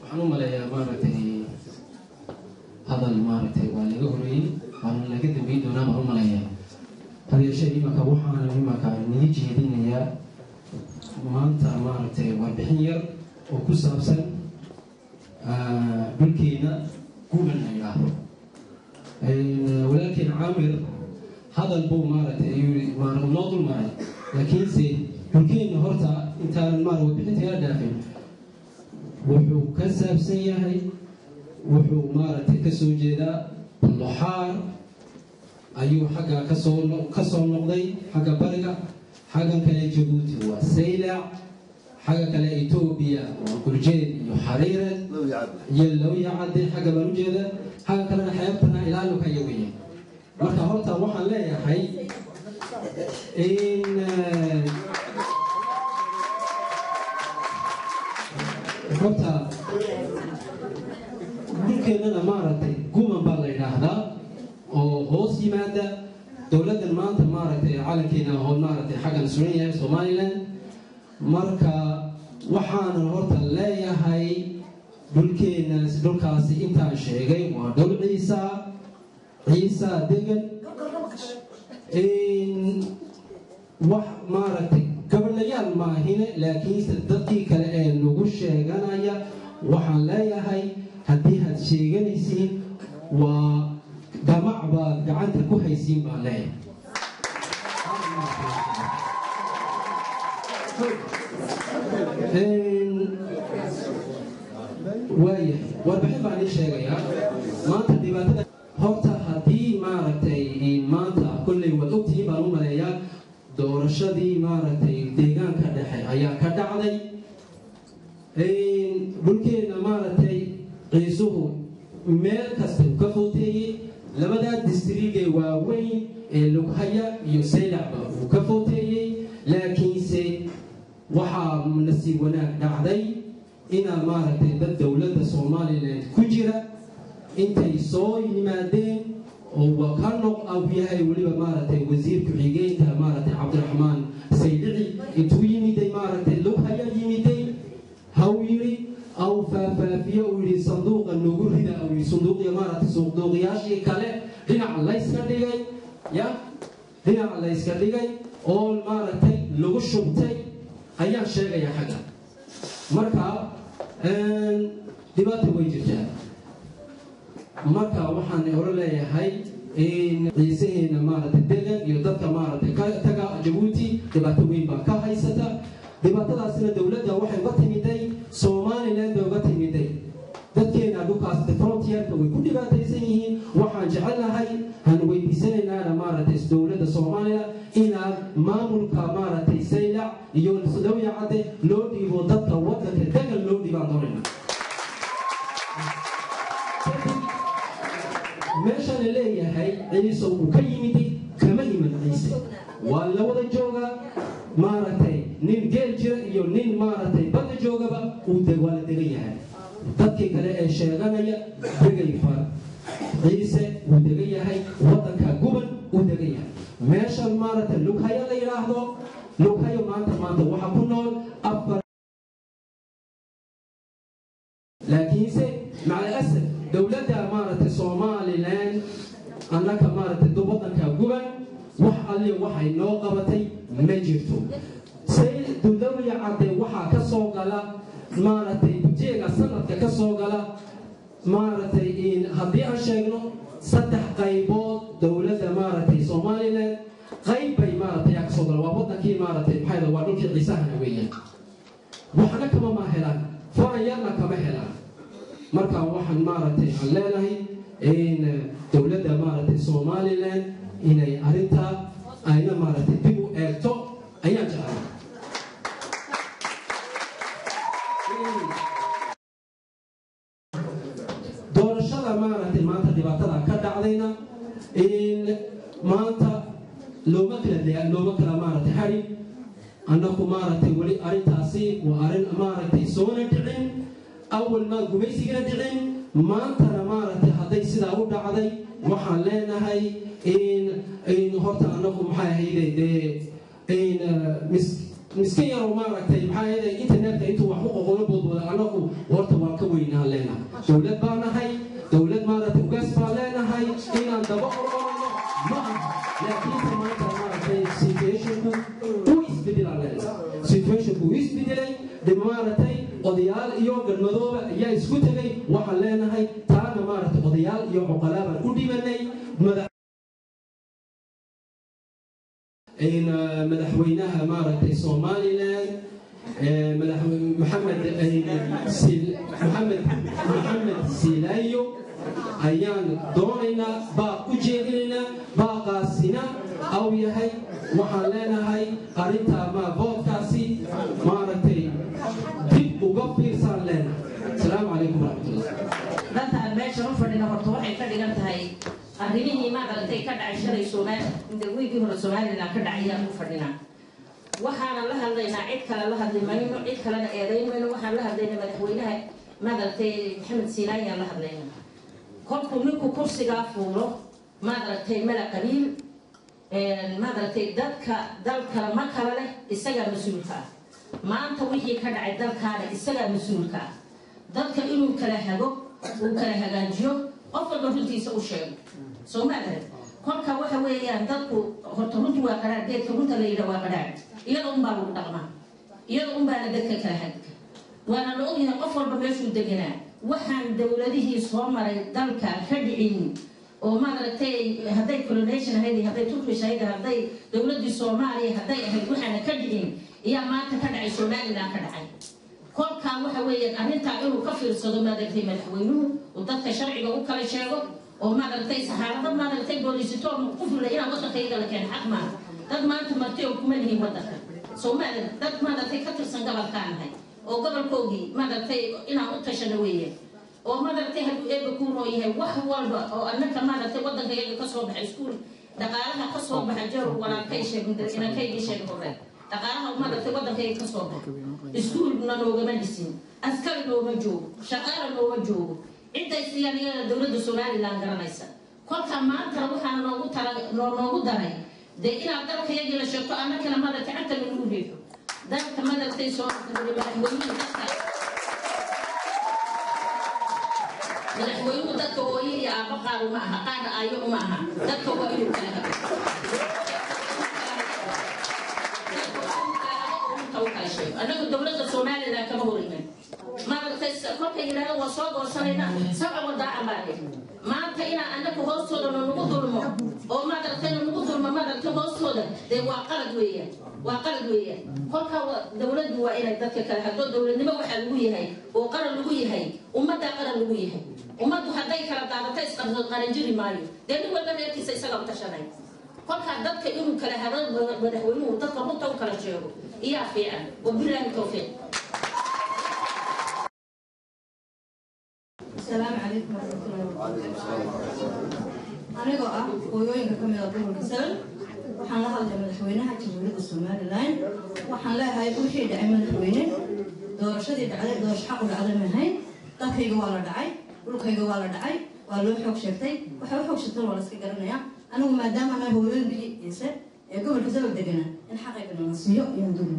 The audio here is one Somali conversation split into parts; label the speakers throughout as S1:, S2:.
S1: waxaan u maleeyaa maaragtay hadal maaragtay waa laga horeeyay waana laga dambeyn doonaa baan u maleeyaa hal yeeshee imanka waxaan imanka niga jeedinayaa maanta maaragtay warbixin yar oo ku saabsan dhulkeena guban la yidhaahdo walaalkeen caamir hadal buu maaragtay noo dul maray laakiinse dhulkeena horta intaan warbixinta yara dhaafin wuxuu ka saabsan yahay wuxuu maaragtay ka soo jeedaa Buloxaar ayuu xagga ka soo noqday xagga bariga xaggan kale Jabuuti waa Saylac xagga kale Itoobiya waa Gurjeed iyo Xariirad iyo Looyacade xagga baan u jeeda xagga kalena xeebtana ilaa Luqaya weeye marka horta waxaan leeyahay in horta dhulkeenana maaragtay guban baa la yidhaahdaa oo hoos yimaada dowladdan maanta maaragtay calankeena oo maaragtay xaggan suran yahay Somaliland marka waxaanan horta leeyahay dhulkaasi intaan sheegay waa dhul ciisa degan wax maaragtay gabadhayaal maahine laakiinse dadkii kale ee lagu sheeganaya waxaan leeyahay haddii had sheeganaysiin waa damac baad gacanta ku haysiin baan leeyahay waayahay warbixin baan ii sheegayaa maanta dhibaatada horta haddii maaragtay maanta kolley waad ogtihiin baan u maleeyaa doorashadii maaragtay deegaanka dhexe ayaa ka dhacday dhulkeena maaragtay ciisuhu meel kasta ka footeeyey labadaa distriigee waaweyn ee Lughaya iyo Saylacba uu ka footeeyey laakiinse waxaa nasiib wanaag dhacday inaa maaragtay dad dowladda Somaliland ku jira intay soo yimaadeen oo wakano aw yahay waliba maaragtay wasiir ku-xigeenka maaragtay Cabdiraxmaan Saydici intuu yimiday maaragtay Lughaya yimiday haw yiri aw faafiyo uu yiri sanduuqa noogu rida aw yiri sanduuqya maaragtay sanduuqyaashii kale dhinac la iska dhigay oo maaragtay lagu shubtay ayaan sheegaya xagga marka dibadda way jirtaa marka waxaan oran leeyahay in ciisaheena maaragtay degan iyo dadka maaragtay ka taga Jabuuti dibadda weyn baa ka haysata dibaddadaasina dowladda waxay uga timiday Somaliland uga timiday dadkeena dhulkaas frontierka way ku dhibaataysan yihiin waxaan jecelahay aan weydiisanaynaa maaragtay dowladda Soomaaliya inaad maamulka maaragtay Saylac iyo Looyacade loo dhiibo dadka waddanka degan loo dhiibaan doonayna meeshaan leeyahay ciise uu ka yimid kama iman ciise waa la wada jooga maaragtay nin geel jira iyo nin maaragtay badda joogaba uu waa la degan yahay dadkii kale ee sheeganaya degay far ciise uu degan yahay waddanka guban uu degan yahay meeshaan maaragtay Lughaya la yidhaahdo Lughaya maanta waxaa ku nool afar laakiinse maca asal dowladda maaragtay Somaliland annaka maaragtay waddanka guban wax alle waxay noo qabatay ma jirto Looyacade waxaa ka soo gala maaragtay budjeega sanadka ka soo gala maaragtay haddii aan sheegno 3 qaybood dowladda maaragtay Somaliland qayb bay maaragtay ka soo gala waa waddankii maaragtay maxay waa dhulkii ciisahana weeyaan waxna kama helaan farayana kama helaan marka waxaan maaragtay aan leenahay in dowladda maaragtay Somaliland inay arinta ayna maaragtay dib u eegto ayaan jecelahay doorashada maaragtay maanta dhibaatada ka dhacdayna in maanta looma kala maaragtay xarin annagu maaragtay wali arintaasi waa arin maaragtay soona dhicin awal ma gumaysigana dhicin maantana maaragtay hadday sidaa u dhacday waxaan leenahay in horta annagu maxay ahayd miskiin yar oo maaragtay maxay ahayd internetka intuu wax u qoqolo boodbooda annagu horta waan ka weynaa isbedel aan leenahay situationku wuu isbedelay maaragtay odayaal iyo galmadooba ayaa isku tagay waxaan leenahay taana maaragtay odayaal iyo cuqalaa baan u dhibanay madaxweynaha maaragtay Somaliland محمد سيلايو ayaan doonaynaa baa u jeedinayna baaqaasina aw yahay waxaan leenahay arinta ma voodkaasi maaragtay dib uga fiirsan leenahay assalaamu calaykum waraxmatullahi
S2: dadka meesha u fadhina horta waxay ka dhigan tahay arrimihii maaragtay ka dhacay shalay wiigii hore Somaliland ka dhacayaan u fadhinaa waxaana la hadlaynaa cid kale la hadli mayno cid kalena eedayn mayno waxaan la hadlaynaa madaxweynaha maaragtay maxamed siinaay aan la hadlaynaa kolkuu ninku kursigaa fuulo maaragtay mala qabiil maaragtay dalka ma kala leh isagaa mas-uulka ah maanta wixii ka dhacay dalkaana isagaa mas-uulka ah dadka inuu kala hago uu kala hagaajiyo qof walba runtiisa u sheego soo maadare kolka waxa weeyaan dadku horta runtii waa qaraar geedka runta la yidhaa waa qaraar iyada unbaa lagu dhaqmaa iyada unbaana dadka kala hagka waana la ogyahay qof walba meeshuu deganaa waxaan dowladihii soo maray dalka ka dhicin oo maaragtay hadday colonization ahayd hadday Turkish ahayd hadday dowladii Soomaaliya hadday ahayd waxaana ka dhicin iyo maanta ka dhacay Somaliland ka dhacay kolka waxa weeyaan arrinta inuu ka fiirsado maaragtay madaxweynuhu oo dadka sharciga u kala sheego oo maaragtay saxaarada maaragtay booliisito qofla inaan waddankayga la keen xaq ma dad maanta martay oo kuma lihin waddanka Soomaaliland dad maaragtay ka tirsan gobolkaan ahay oo gobolkoogii maaragtay inaan u tashano weeyaan oo maaragtay hadduu eeba ku roo yahay wax walba oo annaka maaragtay waddankayga ka soo baxay iskuul dhaqaalaha ka soo baxay jar walaalkay sheegin inakayga sheeg hore dhaqaalaha maaragtay waddankayga ka soo baxay iskuulna noogama dhisin askari nooma joogo shaqaala nooma joogo cidday siyaaniyada dowladda Somaliland garanaysa kolka maanta waxaan noogu daray dee inaad dalkayagii la sheegto annakana maaragtay cagta lagu riixo dalka maaragtay soo madaxweynuhu dadka ooyay iyo aabba qaar uma aha qaarna aayo uma aha dadka waa inuu kala hago annagu dowladda Somaliland kama horeynan maaragtay kolka yidhaahdo waa soo goosanayna sabca wadaa amaade maanta inaan annagu hoostooda nagu dulmo oo maaragtay nagu dulmo maaragtay hoostooda dee waa qalad weeyaan kolka dowladdu waa inay dadka kala hagto dowladnimo waxaa lagu yahay oo qaran lagu yahay ummaddaa qaran lagu yahay ummaddu hadday kala daadato isqarso qaran jiri maayo dee nin walba reerkiisa isaga u tashanay kolka dadka inuu kala hado madaxweynuhu dadka runta u kala sheego iyaa fiican wabilaahi tawfiiq
S3: السلام عليكم ورحمة الله وبركاته. أنا قاعد وياي كم يوم كسل وحنا هذا مدحوينها تجولد الصوماليين وحنا لا هاي كل شيء دائما مدحوينين دور شديد على دور حق على مهين تكي جوال دعي ولكي جوال دعي ولو حق شفتي وحق شفتي ولا سكرنا يا أنا وما دام أنا هو يلقي يسر يقوم الكسل بدقنا الحقيقة إنه نصيو يندون.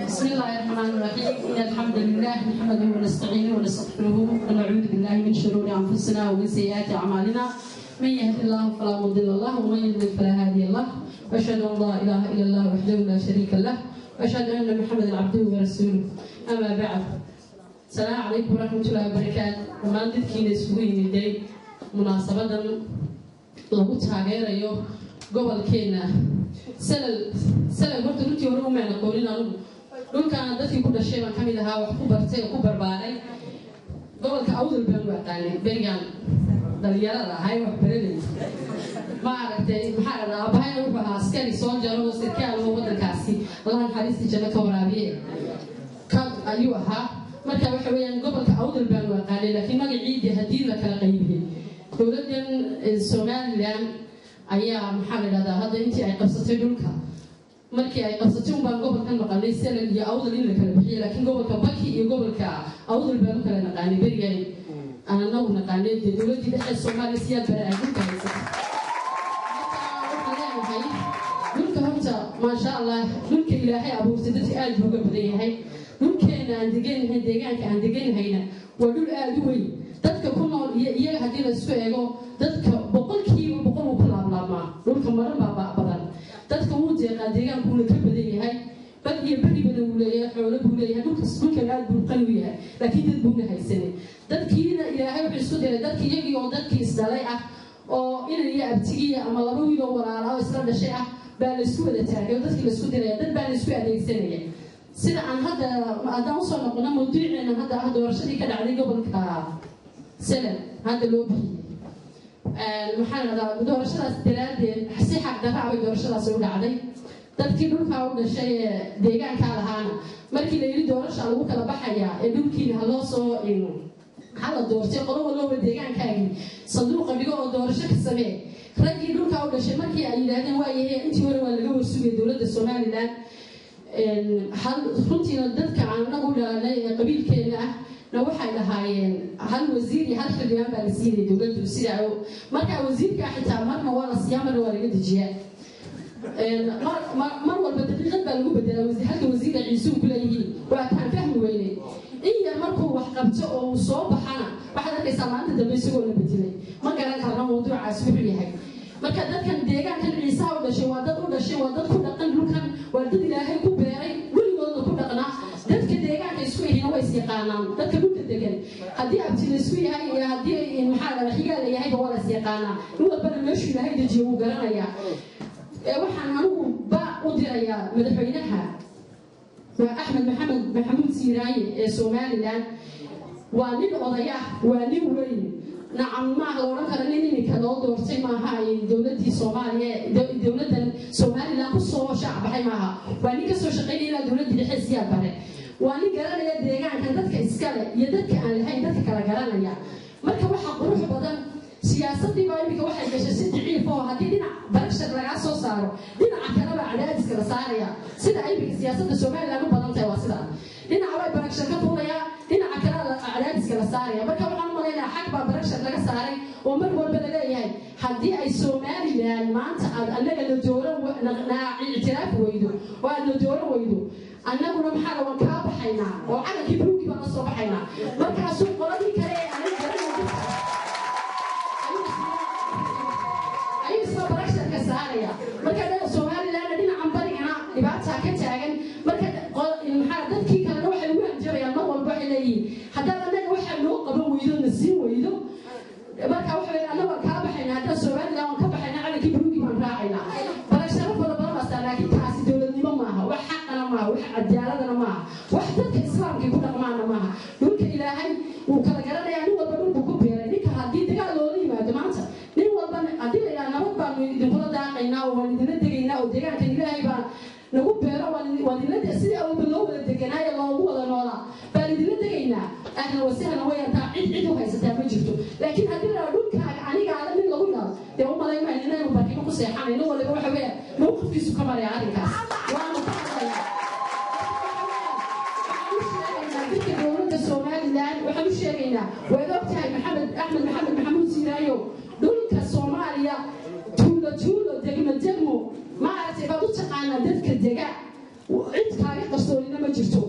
S4: بسم الله الرحمن الرحيم إن الحمد لله نحمده ونستعينه ونستغفره ونعوذ بالله من شرور أنفسنا ومن سيئات أعمالنا من يهد الله فلا مضل له ومن يضلل فلا هادي له وأشهد أن لا إله إلا الله وحده لا شريك له وأشهد أن محمدا عبده ورسوله أما بعد السلام عليكم ورحمة الله وبركاته وما ندكين سوين دي مناسبة لو تاغير يو قبل كينا سنة قلت نتي ورمو معنا قولنا dhulkan dadkii ku dhashay baan kamid ahaa wax ku bartay oo ku barbaaray gobolka awdal baan u aqaanay berigan dhalinyarada ahay wax baranay ma aragtay maxaa la aabahayna wuxuu ahaa askari soo jaro oo sarkaal oo waddankaasi allaha naxariistii janno ka waraabiye kan ayuu ahaa marka waxa weeyaan gobolka awdal baan u aqaanay laakiin magaciidii haddii la kala qaybiyey dowladdan Somaliland ayaa maxaa la yidhahdaa hadda intii ay qabsatay dhulka markii ay qabsatay un baan gobolkan naqaanay Selen iyo Awdal in la kala bixiyo laakiin gobolka Baki iyo gobolka Awdal baan u kala naqaanay berigay anana u naqaanay dowladda dhexe Soomaaliya siyaad baa ay ku taaysan dhulka horta ma sha Allah dhulka Ilaahay abuurtay dadka aad uga badan yahay dhulkeena aan deegaanahay deegaanka aan deegaanahayna waa dhul aad u weyn dadka ku nool iyo haddii la isku eego dadka boqolkiiba boqol u kala laabmaa dhulka maran baa badan dadka uu deeqaa deegaankuuna ka badan yahay bad iyo beri badan uu leeyahay xoolo buu leeyahay dhulkan aad buu qani u yahay laakiin dad buuna haysanin dadkiina ilaahay wuxuu isku diray dadkii iyagii oo dadkii isdhalay ah oo inan iyo abtigiya ama laba wiil oo walaala oo isla dhashay ah baa la isku wada taagay oo dadkii la isku diraya dad baa la isku adeegsanaya sida aan hadda haddaan usoo noqono mawduuceena hadda ah doorashadii ka dhacday gobolka Selen hadda loo bixiyey maxaa la dhahaa doorashadaas daraadeed si xaq darra ah doorashadaas u dhacday dadkii dhulka u dhashay deegaanka lahaana markii la yiri doorasho lagu kala baxaya ee dhulkii haloo soo hala doortay qolo walba deegaankaagi sanduuqa dhigo oo doorasho ka sameeyay ragii dhulka u dhashay markii ay yiraahdeen waa yahay intii hore waa laga warsugay dawladda Soomaaliland hal runtiina dadka aan nagu dhalanay ee qabiilkeena ah na waxay lahaayeen hal wasiir iyo hal xildhibaan baa la siiyay dawladdu sida marka wasiirka xitaa marna waa la siyaa marna waa laga dejiyaa mar walba daqiiqad baa lagu bedelaa halka wasiirka ciise ku leeyihiin waa taan fahmi weynay in yar markuu wax qabto oo soo baxana waxaad arkaysaa maanta dambe isagoo la bedelay ma garan karna mawduucaas wuxuu yahay marka dadkan deegaankan ciise u dhashay waa dad ku dhaqan dhulkan waa dad ilaahay ku beeray weligoodna ku dhaqnaa dadka deegaanka isku yihiin way is yaqaanaan dadka dhulka degan haddii abti la isku yahay iyo haddii maxaa la xigaa la yahay waa la is yaqaanaa in walbana meeshuu ilaahay dejiyo wuu garanayaa waxaan anigu baa u dirayaa madaxweynaha waa Axmed Maxamuud Siiraaye ee Soomaaliland waa nin odaya waa nin weyn nacam ma looran karo ninka loo doortay maaha dawladii Soomaaliya dawladdan Soomaaliland ku soo shacabay maaha waa nin ka soo shaqeynaya dawladda dhexe siyaad bare waa nin garanaya deegaanka dadka iskale iyo dadka aan lahayn dadka kala garanaya marka waxa qurux badan siyaasadii baa imika waxay gashay si daciif oo haddii dhinac barashad laga soo saaro dhinaca kale baa cadaadiska la saaraya sida imika siyaasadda Soomaaliland u badan tahay waa sida dhinaca way barashad ka fuulaya dhinaca kale cadaadiska la saaraya marka waxaan maleeyahay xaq baa barashad laga saaray oo mar walba la leeyahay haddii ay Soomaaliland maanta anaga la dooro ictiraaf weydo waa la dooro weydo annaguna maxaa la ka baxaynaa oo calankii buluugi baa soo baxaynaa markaas qoladii kale anaga garanayno marka Soomaaliland dhinacan barigana dhibaato ka taagan marka maxaa dadkii kale waxay u hanjarayaan mar walba waxay leeyihiin haddii anaga waxa loo qaban weydo nasiin weydo marka waxay anaga ka baxayna hadda Soomaaliland ka baxayna calankii buluugi baan raacayna barashada badan baa laakiin taasi dawladnimo maaha wax xaqana maaha wax cadaaladana maaha wax dadka islaamka ku dhaqmaana maaha dhulka ilaahay uu kala garanayaa nin walba dhulku ku beeray ninka haddii dagaal loola yimaado maanta nin walba haddii la yidhaahdo nabad baanu idinkula daaqaynaa oo waan idinla degaynaa oo deegaanka ilaahay baa nagu beero waan idinla sidii awalba loo wada deganaayo loogu wada noolaa baan idinla degaynaa ahlan wasahlan wayantaa cid u haysataa ma jirto laakiin haddii la dhulkaaga anigaada nin lagu yidhaahdo dee u malaymayna inaynu barkimo ku seexanayno waliba waxa weeya mawqifkiisu ka maraya arrinkaas waanu ka hadlayaa dadka dowladda Soomaaliland waxaan u sheegaynaa waad ogtahay Axmed Maxamuud Siiraayo dhulka Soomaaliya tuulo degmo ma aragtay baad u taqaanaa dadka dega cid kaaga qarsoonina ma jirto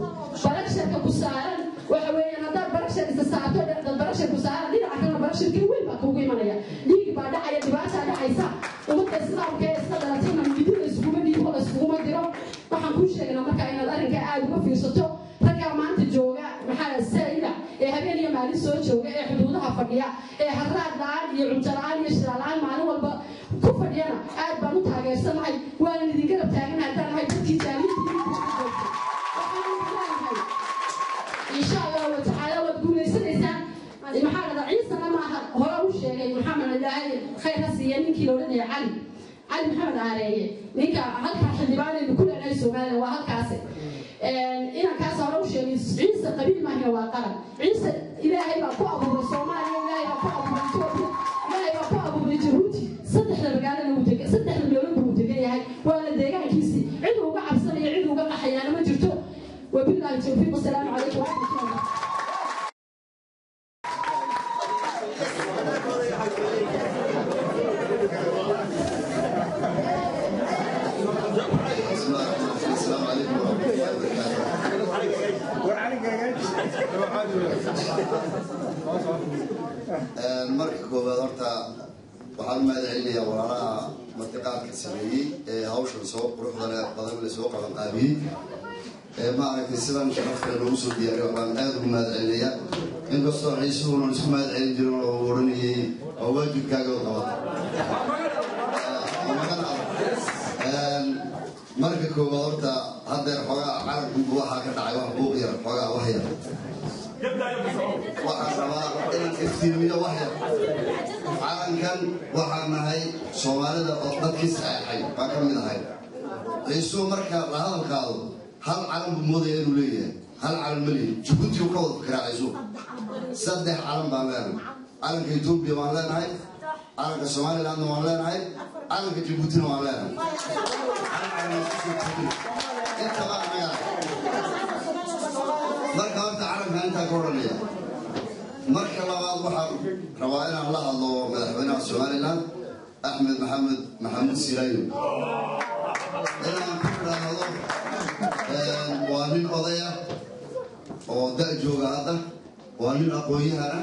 S4: barashadka ku saaran waxa weeyaan haddaad barashad isa saarto dad barashad ku saaran dhinaca kale barashadkii weyn baa kugu imanaya dhiig baa dhacaya dhibaataa dhacaysa ummadda islaamka ee isla dhalatayna midida iskuma dhiibo la iskuma diro waxaan kuu sheegnaa marka inaad arrinka aad uga fiirsato raggaa maanta jooga maxaa sayda ee habeen iyo maalin soo jooga ee xuduudaha fadhiya ee harraad la'aan iyo cunto la'aan iyo shiraal la'aan maalin walba ku fadhiyana aad baan u taageersanahay waana idin garab taaganahay haddaan nahay dadkii jaaliintii insha allahu watacaala waad guulaysanaysaan maxaa la dhahaa ciisana maaha hore u sheegay maxamed ilaahay khayr ha siiya ninkii la odhanaya cali maxamed aareeye ninka halkaa xildhibaanaynu ku leenahay Soomaaliland waa halkaasi inankaas hore u sheegay ciise qabiil maahina waa qaran ciise ilaahay baa ku abuuray Soomaaliya ilaahay baa ku abuuray Itoobiya ilaahay baa ku abuuray Jabuuti saddexda magaalada uu degay saddexda meelood uu degan yahay waa la deegaankiisii cid uga cabsanaya cid uga qaxayaana ma jirto wabillahi tawfiiq assalaamu calaykum wa rahmatullahi
S5: marka koobaad horta waxaan mahad celinayaa walaalaha martiqaadka sameeyey hawshan soo quruxda badan la soo qaban qaabiyey ما أعرف السلام شرف الوصول ديالي وأنا أدري ما أدري إن قصة عيسون ونسمع أدري جرون ورني أواجد كاجو غلط مركك وورد هذا الحاجة عارف بوها كده عيوه بوغير حاجة وهي وحنا إن كثير وهي عالم كان وحنا هاي سوالد أطلق كيس حي ما كم من هاي عيسون مركك هذا القاضي هل علم بموضة يروليه هل علم ملي جبوتي وكوض فكرة عيسون صدح علم باملان علم كيتوبيا مالان هاي علم كسومالي لانو مالان هاي علم كجبوتي مالان انت ما عميان مركا انت علم انت كورنيا مركا لبعض وحر روائنا الله الله مدحونا السومالي لان أحمد محمد سيرايو إلا أن كبير هذا وانين قضية ودأ جوغ هذا وانين أقويها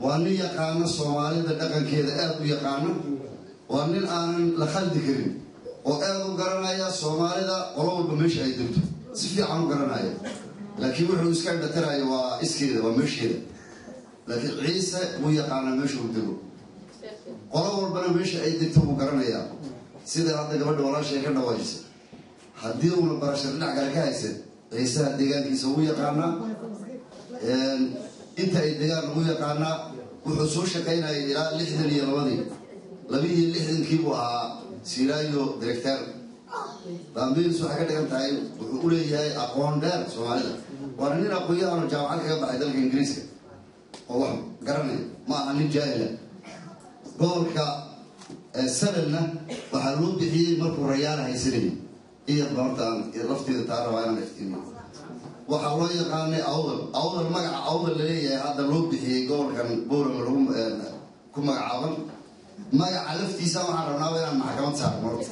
S5: وانين يقانا الصومالي دقاً كيدا أهدو يقانا وانين آن لخلد كريم وأهدو قرنايا الصومالي دا قلوب بمش أي دبتو سفي عنو قرنايا لكن وحو اسكار دتراي واسكيدا ومشيدا لكن عيسى ويقانا مش ودبو قلوب بنا مش أي دبتو قرنايا سيدا هذا قبل ولا شيء كنا واجس هديهم البرشة نعقل كايسة عيسى الدجال يسوي قانا أنت الدجال هو قانا وحصوش كينا إلى لحد اليومي لبيه لحد كيبوها سيرايو دكتور بامبين سو حاجة كم تايم وقولي هاي أقوام دار سوالنا وأنا أقوياء أنا جامعة كذا بعد الإنجليزي هو قرني ما أنا جاهلة قول كا سبلنا وحلول بحي مركو ريال هاي سنين إيه الضغطان الرفتي تارا وأنا نفتيني وحلول يقاني أول مقع أول اللي هذا اللود بحي قول كان بورا مرهم كم مقع عظم مقع لفتي سامح رناوي أنا محكمة سار مرت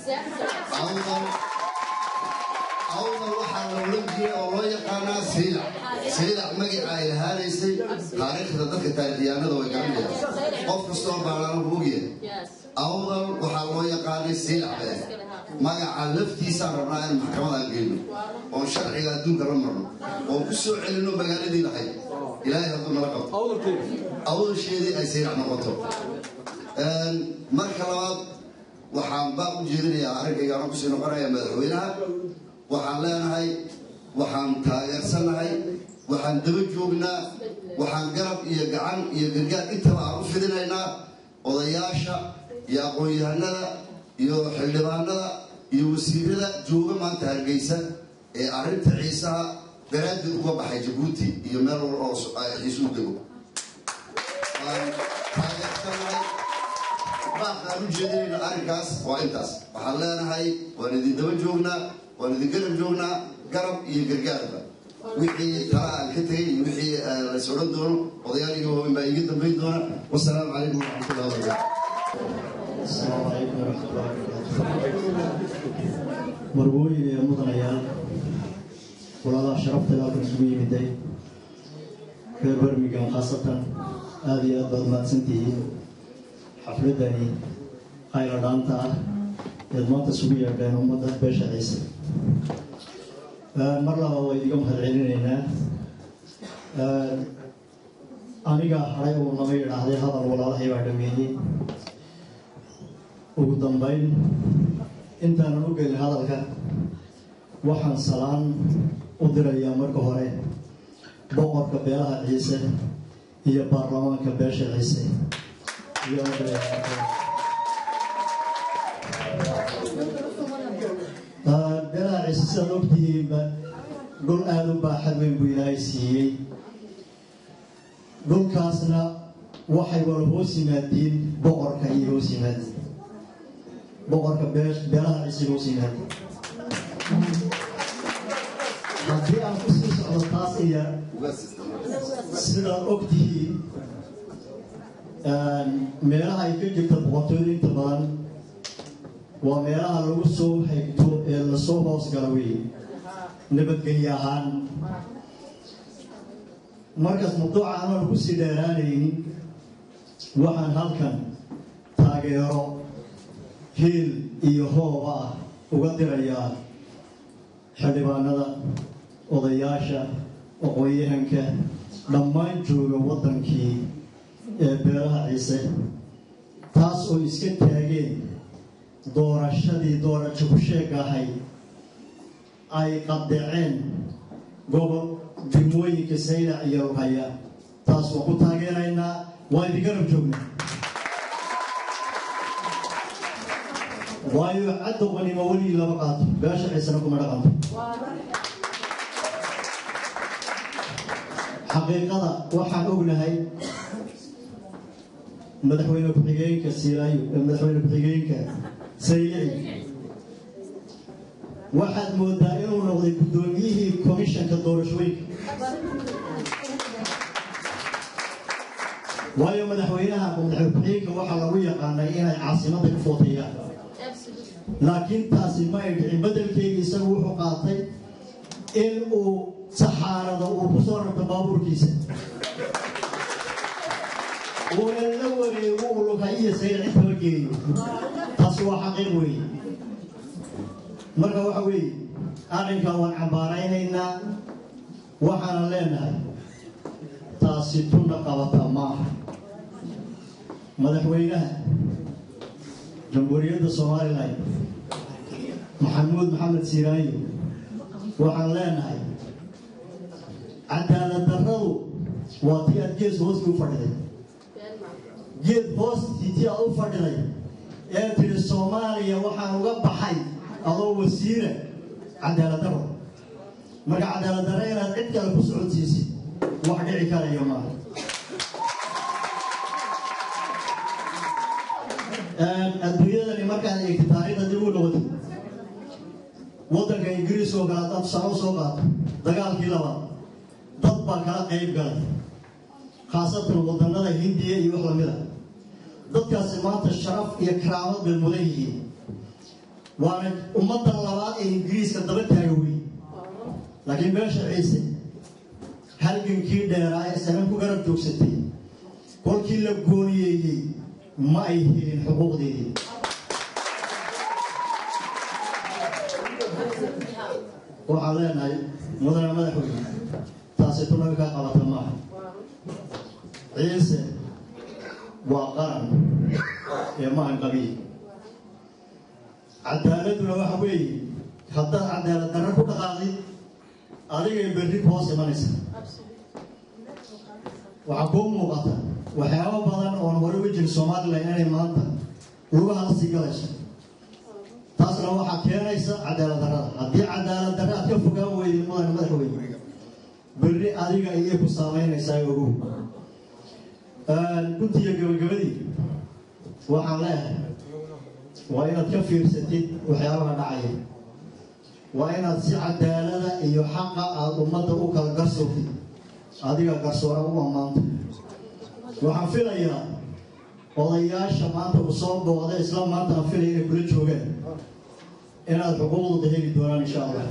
S5: أول واحد لو لقي والله يقانا سيلع مقع هذا يصير تاريخ ذاك التاريخيان هذا ويقاني قف الصوب على نبوغيه أول وحلو يقاني سيلع به ما يعلفتي صار رأي المحكمة الجيل وشرعي قدوم كرمنا وبسوا علنوا بجانب لحي إلهي هذا ملقب أول شيء دي سيلع نقطه مركلات وحن باق جدني عارف يا رب سنقرأ يا مدحوينها وحن لنا هاي وحن تاجر سنة هاي وحن دبجوبنا وحن قرب يجعن يجرجال أنت معروف في ديننا وضياشة يا أخوي هنا يا حلبانا يا وسيلة جوبا ما تهرجيسا عرفت عيسى براد هو بحي جبوتي يمر الرأس يسوق له ما كانوا جديرين أركاس وإنتاس وحلنا هاي وندي دبجوبنا وندي قرب جوبنا قرب يجرجال وحي ترى الكتري وحي السعودية دون وضياني هو من بعيد البيت دون والسلام عليكم ورحمة الله وبركاته.
S6: السلام عليكم ورحمة الله وبركاته. مربوي يا مدنيان ولا شرفت لكم سوي بدي في برمجان خاصة هذه أفضل ما تنتهي حفلتني خير دانتا يضمن تسوية بين أمة بشر عيسى. مرة ويديهم هالعلنينا أنا جاهري ونمير هذا الولاء هي بعدميني وقدامين أنت نقول هذا الكلام وحن سلام ودري يا مركوري بقر كبيرة عيسى هي برلمان كبير عيسى يا بلا عيسى نبتي قل آلو باحد من بينايسي قل كاسنا وحي والهوسي مادين بقر كي هوسي مادين بقر كبير بلا عيسى هوسي مادين haddii aan ku sii socdo taas iya sidaad ogtihiin meelaha ay ka jirta boqortooyada inta badan waa meelaha lagu soo xigto ee lasoo hoos gala wey nabadgelyo ahaan markaas mawduuca aanan ku sii dheeraanaynin waxaan halkan taageero hiil iyo hooba ah uga dirayaa xildhibaanada odayaasha aqoon-yahanka dhammaan jooga waddankii ee beelaha ciise taas oo iska taageen doorashadii doorasho ku sheeg ahayd ay qaddaceen gobol degmooyinka saylac iyo haya taas waan ku taageeraynaa waa idin garab joognaa waayo cadda qanimo weli lama qaato beesha ciisena kuma dhaqanto xaqiiqada waxaan ognahay madaxweyne ku-xigeenka Siilaayo madaxweyne ku-xigeenka Saylici waxaad moodaa inuu noqday guddoomiyihii komishanka doorashooyinka waayo madaxweynaha ku-xigeenka waxaa lagu yaqaanay inay caasimadda ka footeeyaan laakiin taasi ma ay dhicin beddelkeygii isagu wuxuu qaatay in uu saxaarada uu ku soo rabto baabuurkiisa ولا وري وقولوا هي سير عتوجي تصوى حقيقي وي مرة وحوي أرنك وعبارين إننا وحنا لنا تاسيتون قوة ما مدحوينا جمهورية الصومال لاي محمد سيراي وحنا لنا عندنا الدرو وطيات جيس وسكو فرده جيد بوست تيجي أو فردي أنت الصومالية وحنا وقبحي الله وسيرة عدالة درو مرة عدالة درينا عدك البسعود سيسي واحد عكار يومان الدنيا اللي مركز الاقتصادي تدور لوطن وطن كإنجليز وقعد أبصار وقعد دجال كيلوا ضبط كلا قريب قال خاصة الوطن هذا هندية يوحلا ملا ضد كاسمات الشرف يكرامات بالملاهي وانا أمة الله إنجليز كدبتها يوي لكن باش عيسى هل كن كيدا رأي سنة كقرب توكستي كل كيلا قولي ما يهين الحقوق دي وعلينا مدرنا مدحوي تاسيتنا بك قبط معه عيسى وقرن يا مان قبيل عدالتنا وحوي خطر عدالة دركو دقاقي أريد يبرد بوس يمانيس وعقوم مقطع وحياة بدن ونوري وجه الصومال لأنه مانتا لغة السيجالش تاسنا وحكينا يس عدالة درا هدي عدالة درا تفوقه ويدي ما نمدحوي برد أريد أيه كسامين يسايقو كنت يجودي وحلاه وإن تكفير ستين وحياة دعية وإن تصير عدالة يحقق أمة أوكل قرصوفي هذه القرصورة وأمانت وحنفل أيها وضياش أمانت وصوب وضع إسلام أمانت حنفل أيها كل شوغان إن الحقوق تهيل الدوران إن شاء الله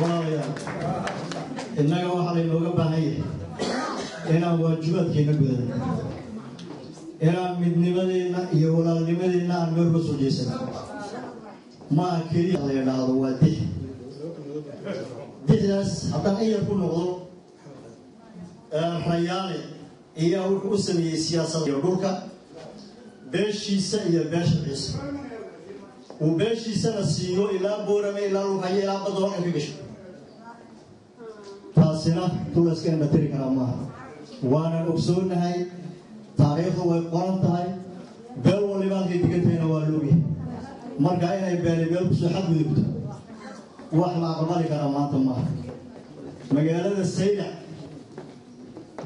S6: ويا إنك واحد ينوغ بهاي إنا واجبات كنا قدنا إنا من نمدينا يولا نمدينا أنور بسوجيسنا ما كري على هذا وادي ديناس حتى أي يكون نقول ريالي هي أوسم السياسة يقولك بيشيسة هي بيشيس وبيشيسة نسيو إلى بورم إلى روحية إلى بدون أفيش تاسنا تولس كان بتري كرامة وانا أقصون هاي تاريخ وقرن هاي بل ولبان في تكتين والوبي مرجعين هاي بل بس حد يبدو وإحنا قبل كرامات ما مجال السيدة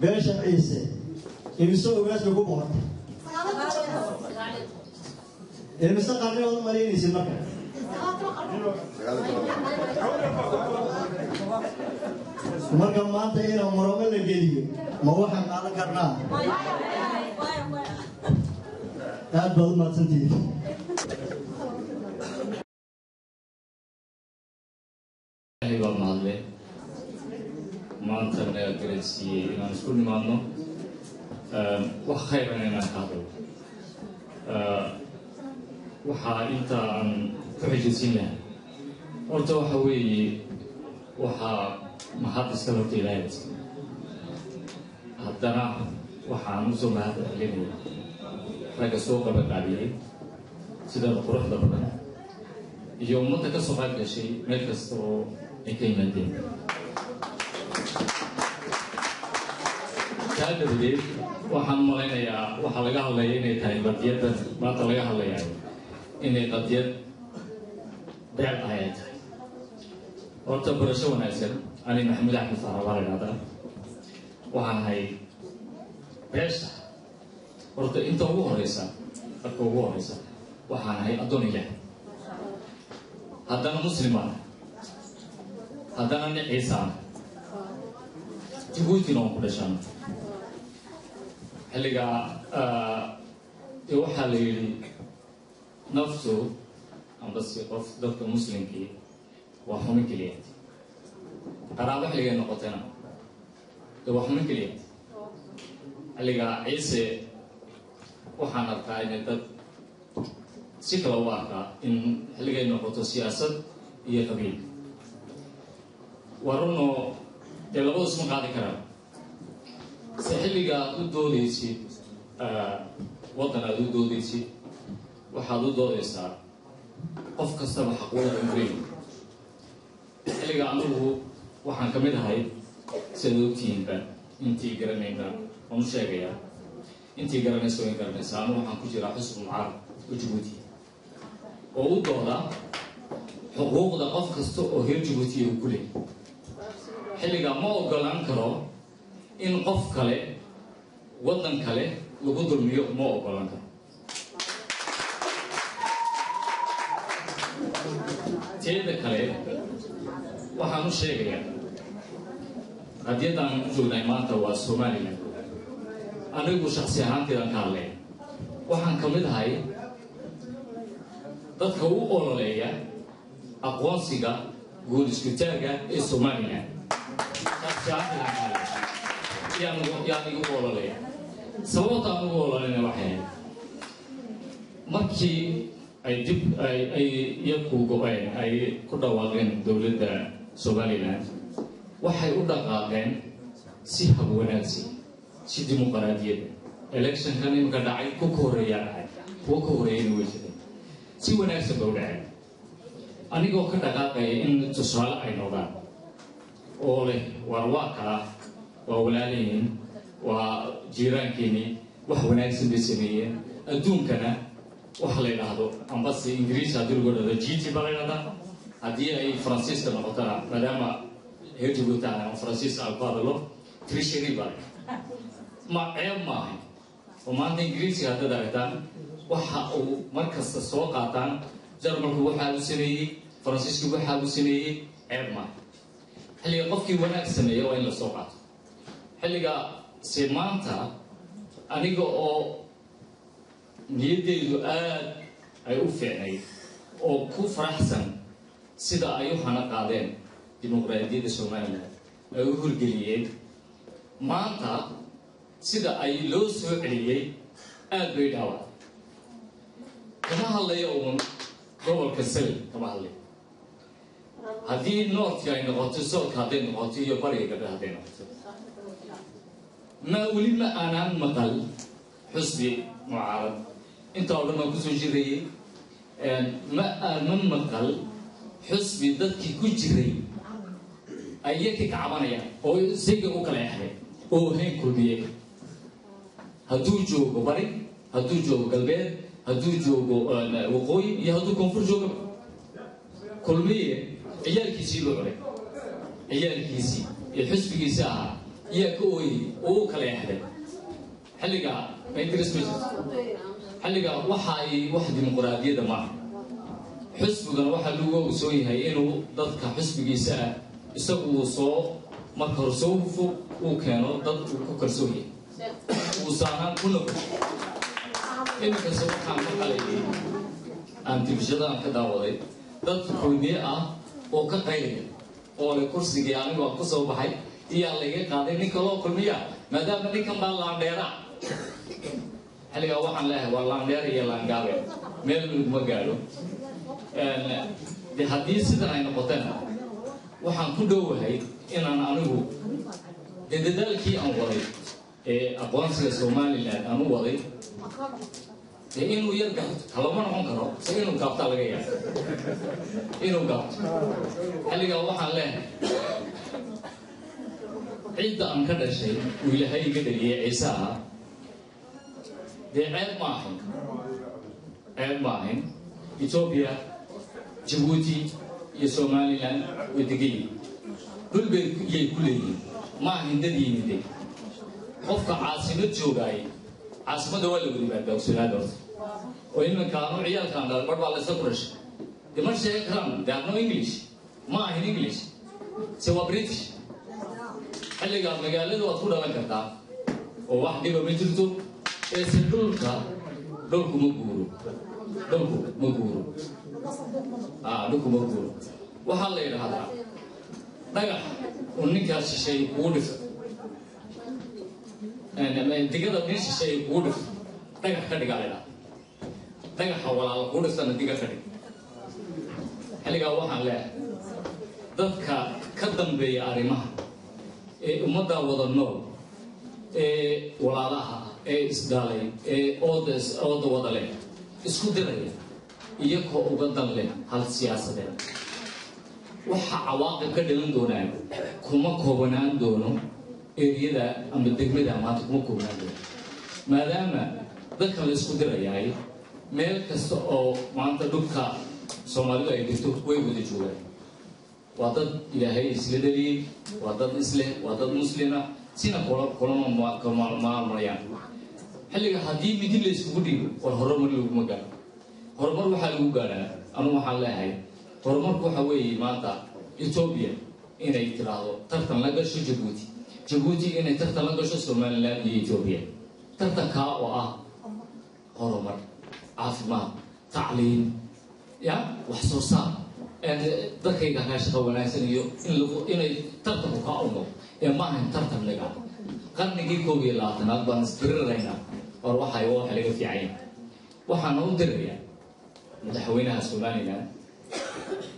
S6: بيش عيسى يمسوا بس بقبور يمسوا قرنهم مريني سمكة مركب ما تهينا مرامل الجديد ما هو حن على كرنا هذا بعض ما تنتهي
S7: أيوة معلم ما أنت نقدر نسي إن نسكن معنا وخير أنا هذا وحا أنت كحجزينا قلت وحوي وحا ما حد استمرت إليه هدنا وحا نزل هذا اللي رجع سوق بالقابلين سيدا القروح دبنا يوم ما تكسر هذا الشيء ما يكسروا إكيد مادين هذا بدي waxaan malaynayaa waxa laga hadlayaa inay tahay qadiyada maanta laga hadlayaa inay qadiyad beer ay tahay horta barasho wanaagsan ani maxamed axmed farabaarada waxaan hay beesha horta inta ugu horeysa waxaan hay adoon ilaah haddana muslimaan haddana ciisaan jibuutina oo ku dhashaan xilliga waxaa la yidhi naftu ambase qof dadka muslimkii waa xumin keliyaad qaraabo xilligay noqotena waa xumin keliyaad xilliga ciise waxaan arkaa inay dad si kale u arkaa in xilligay noqoto siyaasad iyo qabiil waa runoo dee labadu isma qaadi karaan سحلي قاعد دوديسي وطن دوديسي وحد دوديسا قف كسر حقوق الإنجليز اللي قاعدوه وحن كمل هاي سلوكين بن إنتي قرنينا ومشاغيا إنتي قرني سوين قرني سانو وحن كجرا حسب العرب وجبوتي وودولا حقوق ده قف كسر وهي جبوتي وكله اللي قاعد ما أقولان كرو in qof kale wadan kale lagu dulmiyo ma ogolan karo teeda kale waxaan u sheegayaa qadiyadaan u joognay maanta waa Soomaaliland anigu shakhsi ahaanteedan ka hadlay waxaan ka mid ahay dadka u ololeeya aqoonsiga guud isku taaga ee Soomaaliland shakhsi ahaanteedan يعني يقول لي سويت أنا يقول لي واحد مكي أي يبقوا قوين أي كذا واقعين دولة سوماليلاند واحد يقول قاعدين سيها بوناسي سي ديمقراطية election كان يمكن عاي كوكوريا نويسه سي وناسي دولة أنا يقول كذا قاعدين إن تسوال أي نوع أوله ورواقة وولالين وجيرانكيني وحوناكسن بسمية الدون كان وحلينا هذا أم بس إنجليز هذول قدرة جيتي بغيرنا هذه أي فرنسيس كنا قطعنا مدام هيجوا تاعنا فرنسيس البارلو تريشري بار ما عيب ما هي وما عند إنجليز هذا دارتان وحقو مركز السوق عطان جربوا هو حالو سنية فرنسيس هو حالو سنية عيب ما هل يقفكي وناكسن يا وين السوق عطان حلقة سمانتا أنيقو أو نيدي آد أي أوفعني أو كفر أحسن سيدا أيوحنا قادين ديمقراطية الصومالية أيوه الجلية مانتا سيدا أي لو سوعلية آد بيداوا كما هلا يوم قبل كسل كما هلا هذه نوت يعني نقطة صوت هذين نقطة يبري كده هذين نقطة ما ولي ما أنا مقال حسبي معارض أنت أولا ما كنت جري ما أنا مقال حسبي ضدك كجري أيك كعبانية أو سيجا وكلا يحيى أو هين كل بيه هدو جو ببري هدو جو قلبي هدو جو وقوي يهدو كونفور جو كل بيه أيال كيسي لوري أيال كيسي الحسب كيساها يكوي أو كلا يحدث حلقة ما يدرس بس حلقة وحي واحد ديمقراطية ده معه حسب كان واحد لوجو وسوي هاي إنه ضد كحسب جيساء يسوي صو ما كرسوه فوق وكانوا ضد وكرسوه وصارنا كله إنه كسر كان مقالي أنت بجدا كذا وضي ضد كونية وكقيل أو الكرسي يعني وقصوا بحي يا اللي قاعدين نكلو كلمية ما دام نكمل بالله ديرا xilligaa waxaan leeyahay waa laandheer iyo laangaabe meel laguma gaadho de haddii sidan ay noqotana waxaan ku dhowahay inaan anigu dee dadaalkii aan waday ee aqoonsiga somaliland aan u waday dee inuu yar gaabto kalama noqon karo se inuu gaabtaa laga yaaba inuu gaabto xilligaa waxaan leeyahay cidda aan ka dhashay uu ilaahay iga dhaliyay ciise ahaa dee ceeb ma ahayn Ethiopia Djibouti iyo Somaliland way degan yihiin dhul bay iyay ku leeyihiin ma ahayn dad yimid qofka caasimad joogay caasimada waa lagu yimaadaa ogsoonaa doorta oo iminkaanu ciyaalkan mar baa la soo kurashay de ma sheegi karaan they are no English ma ahayn English se waa British xilligaa magaalada waad ku dhalan kartaa oo wax dhiba ma jirto ee se dhulku ma guuro dhulku ma guuro waxaa la yidhaahdaa dhagax uu ninkaas shisheeye kugu dhifo digada nin shisheeye kugu dhifo dhagax ka dhigaa la yidhaha dhagaxa walaala kugu dhiftana diga ka dhig xilligaa waxaan leeyahay dadka ka dambeeya arrimaha ee ummaddaa wada nool ee walaalaha ee isdaalay ee ooda wada leh isku diraya iyagoo uga dan leh hal siyaasadeed waxa cawaaqib ka dhalan doonaan kuma koobanaan doono eriyada ama degmada maanta kuma koobanaan doono maadaama dadka la isku dirayaay meel kasta oo maanta dhulka Soomaalidu ay jirto way wada joogaan waa dad ilaahay isla dhaliyay waa dad isleh waa dad muslima sina maalmarayaan xilliga haddii midi la isugu dhigo war horumar laguma gaaro horumar waxaa lagu gaaraa anu waxaan leeyahay horumarku waxa weeye maanta Ethiopia inay tiraahdo tartan la gasho Djibouti inay tartan la gasho Somaliland iyo Ethiopia tartanka oo ah horumar caafimaad tacliin ya wax soo saar dadkayga ka shaqo wanaagsan iyo inay tartanku ka umo ee ma ahan tartan laga qarnigii 12aad baan istiriraynaa oo waxa laga fiicay waxaan u dirayaa madaxweynaha Somaliland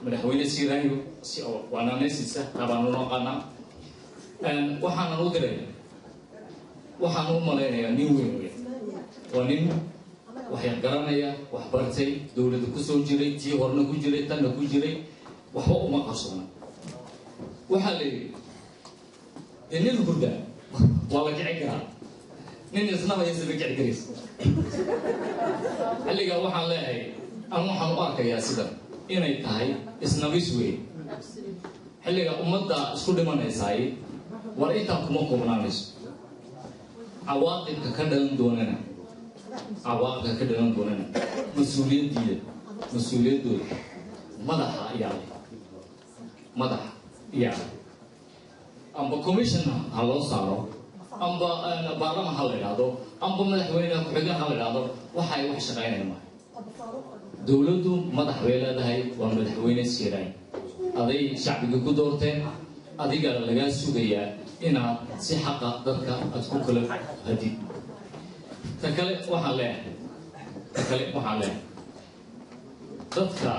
S7: madaxweyne Siraayo si oo wanaanaysiisa qabaan oo qana waxaan u dirayaa waxaan u maleynayaa nin weyn oo nin waxay garanaya wax bartay dawladda ku soo jiray tii horna ku jiray tan ku jiray waxba uma qarsoona waxa la yiri nin hurda wala kicira nin isna way isla kiciris xilliga waxaan leeyahay aan waxaan u arkayaa sida inay tahay isnabis weey xilliga ummadda isku dhimanaysaay war inta kuma koobnaanayso cawaaqibka ka dhalan doonana مسؤولية مدحة أما كوميشن هلا صاروا أما بارما هلا هذا أما مدحوين كحجان هلا هذا وحي وحش غيره ما دولته مدحوين هذا هاي ومدحوين السيرين هذا شعب يقدرتين هذا قال لجال سوريا إن سحقة ذلك أتكون كل هدي تكلم وحلا dadka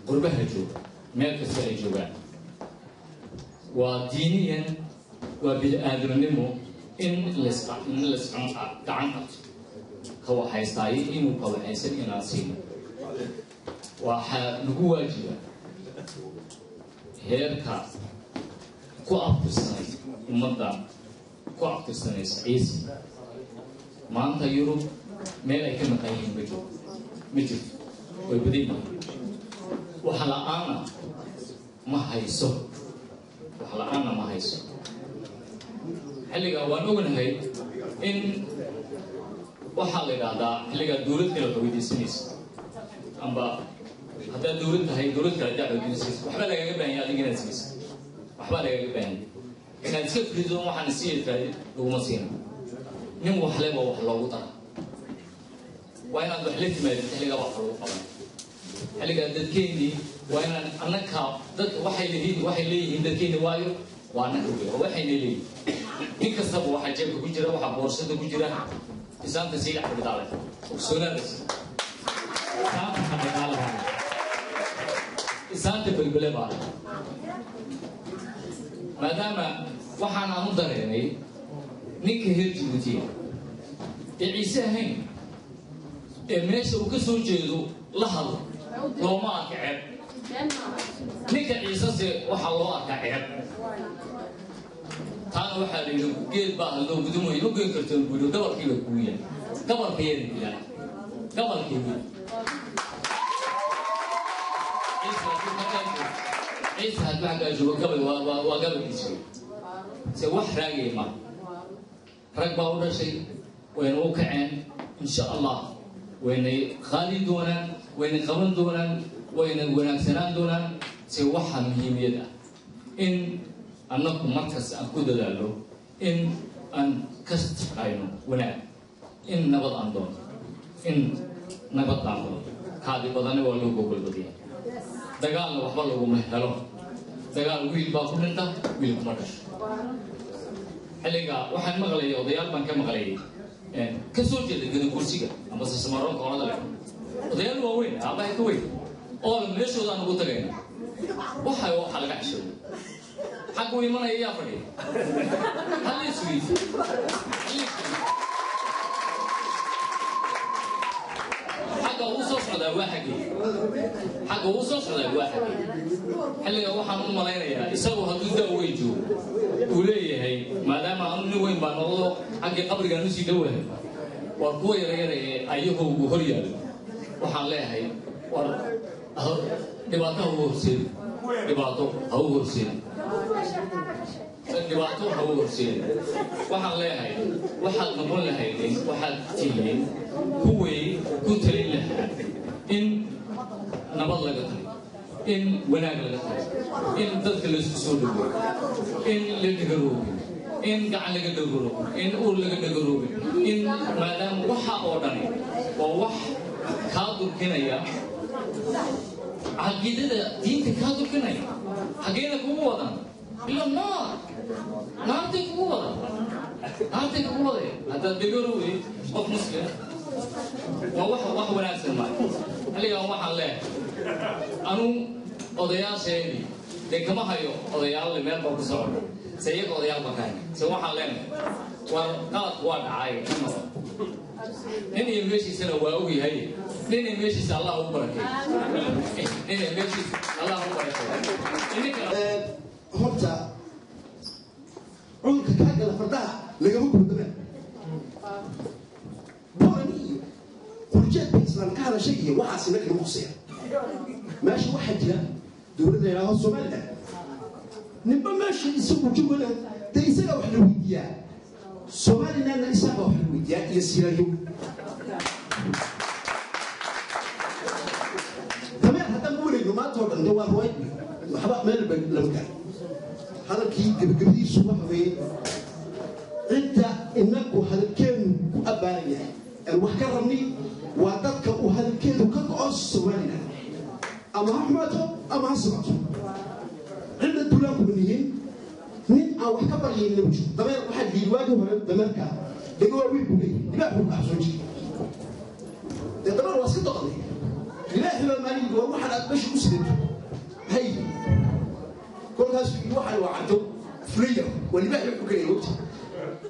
S7: qurbaha jooga meel kasta ay joogaan waa diiniyan waa bid'aadanimo in la gacan qabto ka waxaystaay inuu ka waxaysan inaan siino waxaa lagu waajiba heerka ku aftirsanay ummadda ku aftirsanaysa ciise maanta Yurub meel ay ka maqan yihiin ma jirto way badan yihiin wax la'aana ma hayso xilliga waan ognahay in waxaa la yidhaahdaa xilliga dawlad kale waxay weydiisanaysa amba haddaad dawlad tahay dawlad kale haddaad weydiisanaysa waxba lagaga baahan yahay adiga inaad siisa waxba lagaga baahan yahay inaad iska frido waxaan sii yirtahay laguma siina nin wax leba wax loogu dara waa inaad wax la timaadid xilliga wax lagu qaban xilliga dadkeennii waa inaan annaka dadka waxay leeyihiin dadkeeni waayo وأنا كبير وحين لي إن كسب واحد جيب كجرا واحد بورصة كجرا إنسان تسيل أحد على وسونا بس إنسان حد على إنسان تبلبل بعض ما دام وحنا نقدر يعني نكهر جبتي عيسى هين ماشي وكسر جيدو لحظة لو ما كعب نك عيسى سي وحلو كعب تانا waxa la yiri geed baa loo gudumo inuu geed karto gudo dabarkii la kuuya dabarkii ila dabarkii عيسى هاد بعد جوا قبل وقبل يسوي سوى واحد راقي ما رقبة ولا شيء وين وقعين إن شاء الله وين خالي دونا وين قبل دونا وين سنان دونا سوى واحد مهم يدا إن أنكم مركز أكود دالو إن أن كست عينه ونا إن نبض عندهم إن نبض عندهم هذه بدني ولا قبل بديه دجال وحبل ومهلو دجال ويل باكون أنت ويل كمرش حلقة واحد مغلي وضيال بان كم مغلي كسر جد جد كرسيك أما سمارون كونا ده وضيال هو وين أبا هيك وين أول ليش وده أنا قلت لك واحد حلقة عشرة حقوي من أي أفري هل يسوي حاجة وصف على واحد حاجة وصف على واحد حلقة واحد من ملايين يسوي هذا ويجو وليه هي ما دام أنو وين بنالله حاجة قبل كانوا يسويه وقوي غير أيه وهريال وحالها هي دبعته هو سين دبعته هو سين دبعته هو سين وحالها هي وحال نقول لها هي وحال تيلين هو كتير له إن نبض لقطه إن وناق لقطه إن تذكر السود إن لقدروه إن قاعد لقدروه إن أول لقدروه إن ما دام وح أوردني ووح كادر كنايا عقيدة دين كادر كنايا حقيقة قوة إلا نار تقوة هذا دقروه أو مسلم ووح وناس الماء هل يوم وح الله أنو أضياء شيء لكن ما هيو أضياء اللي مال بقصور سيء أضياء مكان سوى حالنا ورقات واد عاي إن يمشي سنة وأوي هاي إن يمشي سال الله وبركة إن يمشي الله وبركة
S8: هرتا عمرك كحاجة لفردها لقوك بالدماء بورني قرجات بإسلام كهذا شيء وحاسنك المقصير ماشي واحد جاء دولة يا الصومال نبى ماشي يسوق جملة تيسير أو حلوية الصومال إننا يسوق أو حلوية يسيروا كمان حتى نقول إنه ما تقول إنه هو رويد محبط مال بالمكان هذا كي قبل يسوق في أنت إنك وهذا كان أبانية الوحكرني وعدك وهذا كان وكأس الصومالي أما أحمده أما أسمعته عند الدولار كمنيين من أو حكبر ينمشي طبعا واحد يواجه ولا دمركا لقوا ويبولي لا هو أحسن شيء طبعا واسطة قضية لا هو مالي وواحد أتبش مسلم هي كل هذا واحد وعده فريا واللي ما يحب كذا وقت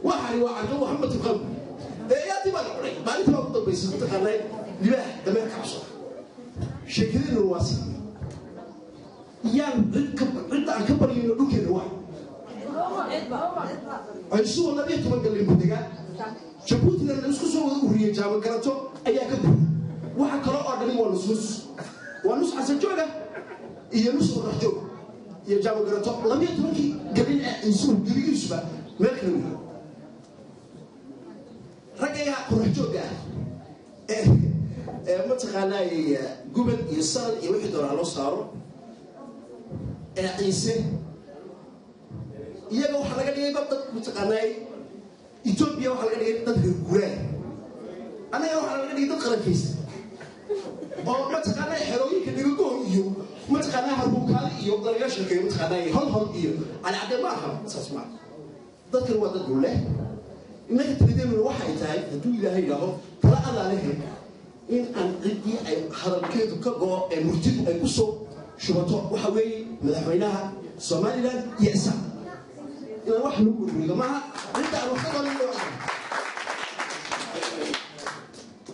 S8: واحد وعده محمد الخم يا تبى نقولي ما نتبى نقول بس تخلي لا دمركا عصر شكلين الواسع يان عند كبر ينودوك الواحد عيسو النبي تمن قال لي جبوت لنا نسكو سو وريه جام كرتو ايا كبر waxa kala oo dhan waa nus xasan jooga iyo nus wada joog iyo jaam karato 12 galin insu giligiisba meel kale ragaya qurux jooga ma taqaanay gubad iyo sal iyo wixii doona loo saaro ciise iyaga waxa laga dhigay dad mutaqaanay Ethiopia waxa laga dhigay dad guuray anaga waxa laga dhigay dad qarankiisa oo mutaqaanay xerooyinka dhigo iyo mataqaanaa harbuukaale iyo laga sheekeeyo mataqaanaa hol iyo aan cadde ma aha saas ma dadkan waa dad guule innaka tirideenu waxa ay tahay hadduu ilaahay yidhaaho tala alla lehe in aan ciddii ay hadalkeedu ka go'o ee murtidu ay ku soo shubato waxa weeye madaxweynaha somaliland iyo isa inaan wax lagu werwerigo maaha inta aan wax ka qaban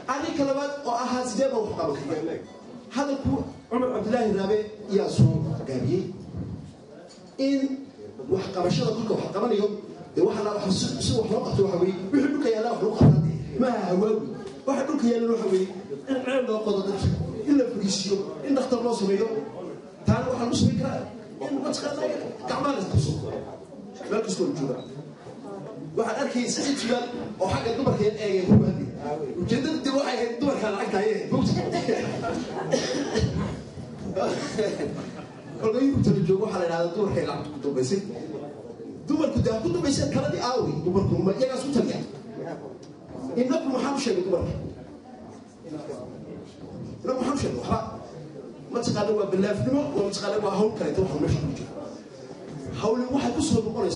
S8: أنا كلامات أحس جاب وحقا هذا كو عمر عبد الله الرابع ياسو جابي إن وحقا مشى كل وحقا من يوم وحنا سوى حلقة وحوي بيحبك يا لا حلقة ما هو وحدك يا لا حوي العلم لا قدرت إلا في الشيء إن اختار ناس ميلو تعالوا وحنا مش فكرة إن ما تخلى كمان التصوف لا تسكون جوا واحد أركي سعيد فلان أو حاجة دمر هي إيه هو هذي وجدت تروح هي دمر كان عكتها إيه والله يمكن الجو على هذا الدور هي لعبت كتب بس دمر كتب بس كلا دي قوي دمر كم يا سوتر يعني إنكم محامش يا دمر لا محامش يا دمر ما تقالوا بالله في نمو وما تقالوا هون كلا تروح مش حول واحد بس هو بقول